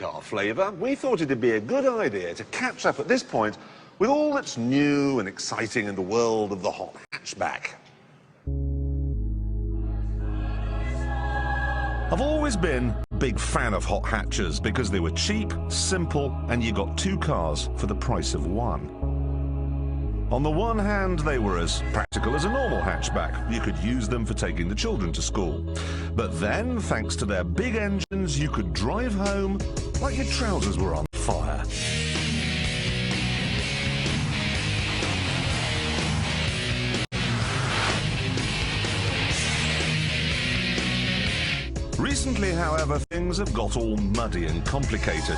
car flavour, we thought it'd be a good idea to catch up at this point with all that's new and exciting in the world of the hot hatchback. I've always been a big fan of hot hatches because they were cheap, simple, and you got two cars for the price of one. On the one hand, they were as practical as a normal hatchback. You could use them for taking the children to school. But then, thanks to their big engines, you could drive home like your trousers were on fire. Recently, however, things have got all muddy and complicated.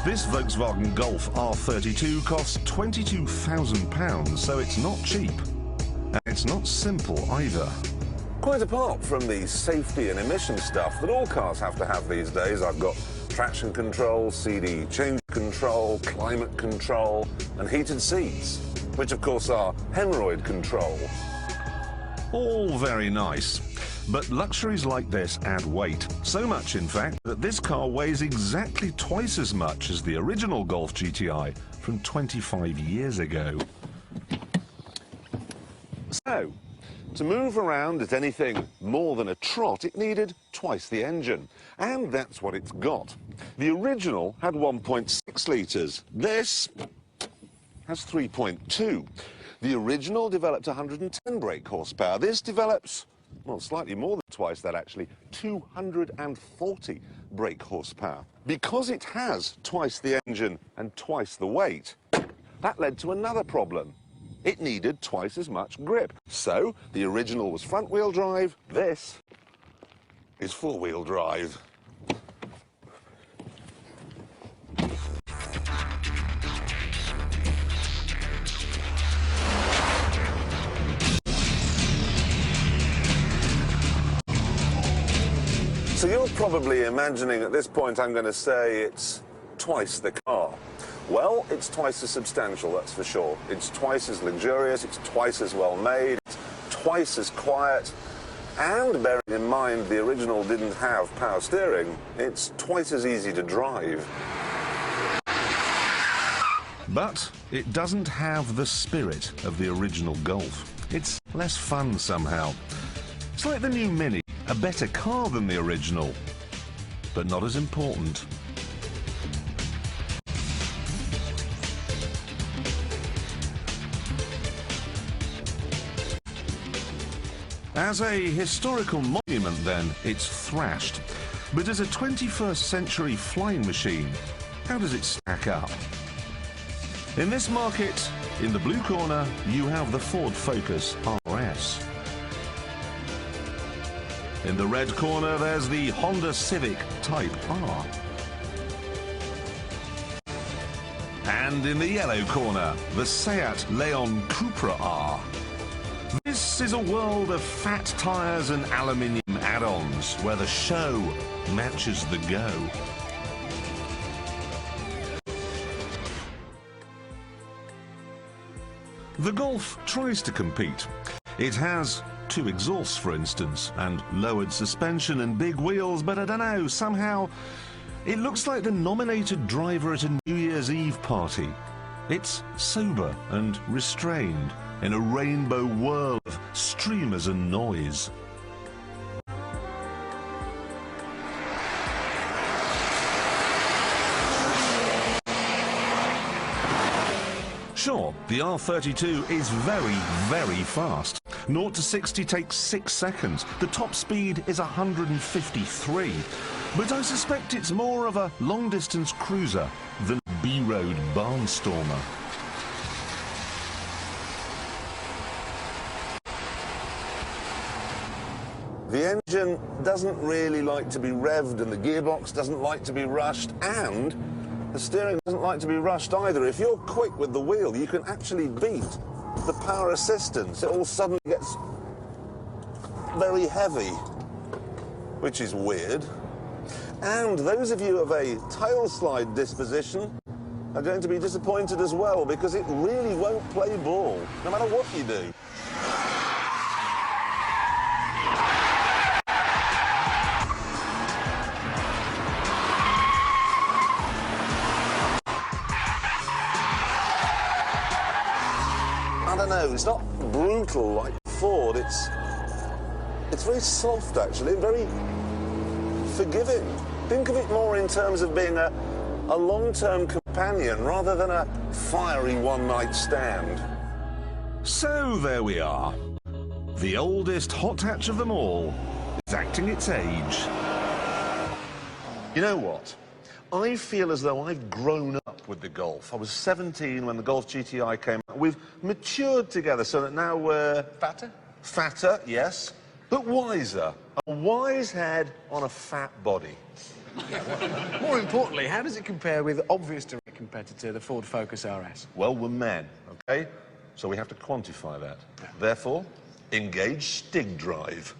This Volkswagen Golf R32 costs £22,000, so it's not cheap. And it's not simple either. Quite apart from the safety and emission stuff that all cars have to have these days, I've got traction control, CD change control, climate control, and heated seats, which of course are hemorrhoid control. All very nice. But luxuries like this add weight. So much, in fact, that this car weighs exactly twice as much as the original Golf GTI from 25 years ago. So, to move around at anything more than a trot, it needed twice the engine. And that's what it's got. The original had 1.6 litres. This has 3.2. The original developed 110 brake horsepower. This develops, well, slightly more than twice that, actually, 240 brake horsepower. Because it has twice the engine and twice the weight, that led to another problem. It needed twice as much grip. So, the original was front-wheel drive, this is four-wheel drive. So you're probably imagining at this point I'm going to say it's twice the car. Well, it's twice as substantial, that's for sure. It's twice as luxurious, it's twice as well made, it's twice as quiet, and bearing in mind the original didn't have power steering, it's twice as easy to drive. But it doesn't have the spirit of the original Golf. It's less fun somehow. It's like the new Mini. A better car than the original, but not as important. As a historical monument, then, it's thrashed. But as a 21st century flying machine, how does it stack up? In this market, in the blue corner, you have the Ford Focus RS. In the red corner, there's the Honda Civic Type R. And in the yellow corner, the Seat Leon Cupra R. This is a world of fat tyres and aluminium add-ons, where the show matches the go. The Golf tries to compete. It has two exhausts, for instance, and lowered suspension and big wheels, but I don't know, somehow it looks like the nominated driver at a New Year's Eve party. It's sober and restrained in a rainbow whirl of streamers and noise. Sure, the R32 is very, very fast. 0 to 60 takes 6 seconds. The top speed is 153. But I suspect it's more of a long-distance cruiser than a B-road barnstormer. The engine doesn't really like to be revved, and the gearbox doesn't like to be rushed, and the steering doesn't like to be rushed either. If you're quick with the wheel, you can actually beat the power assistance. It all suddenly gets very heavy, which is weird. And those of you of a tail slide disposition are going to be disappointed as well, because it really won't play ball, no matter what you do. don't know, it's not brutal like Ford, it's very soft actually, and very forgiving. Think of it more in terms of being a long-term companion rather than a fiery one-night stand. So there we are. The oldest hot hatch of them all is acting its age. You know what? I feel as though I've grown up with the Golf. I was 17 when the Golf GTI came out. We've matured together so that now we're... Fatter? Fatter, yes, but wiser. A wise head on a fat body. More importantly, how does it compare with the obvious direct competitor, the Ford Focus RS? Well, we're men, OK? So we have to quantify that. Therefore, engage Stig Drive.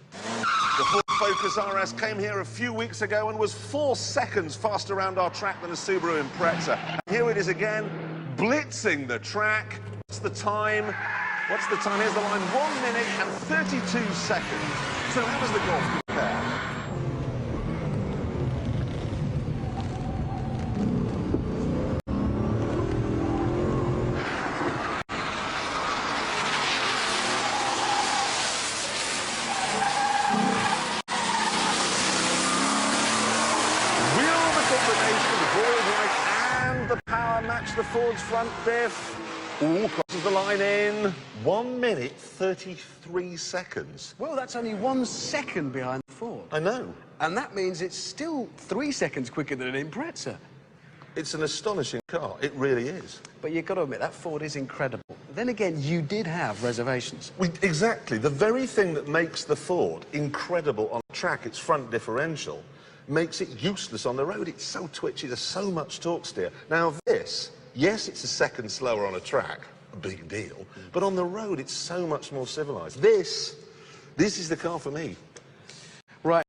The Ford Focus RS came here a few weeks ago and was 4 seconds faster around our track than a Subaru Impreza. And here it is again, blitzing the track. What's the time? What's the time? Here's the line, 1 minute and 32 seconds. So how does the Golf compare? Match the Ford's front diff. Ooh, crosses the line in 1 minute 33 seconds. Well, that's only 1 second behind the Ford. I know. And that means it's still 3 seconds quicker than an Impreza. It's an astonishing car. It really is. But you've got to admit, that Ford is incredible. Then again, you did have reservations. Exactly. The very thing that makes the Ford incredible on track, its front differential, makes it useless on the road. It's so twitchy, there's so much torque steer. Now this, yes, it's a second slower on a track, a big deal, but on the road it's so much more civilized. This is the car for me. Right.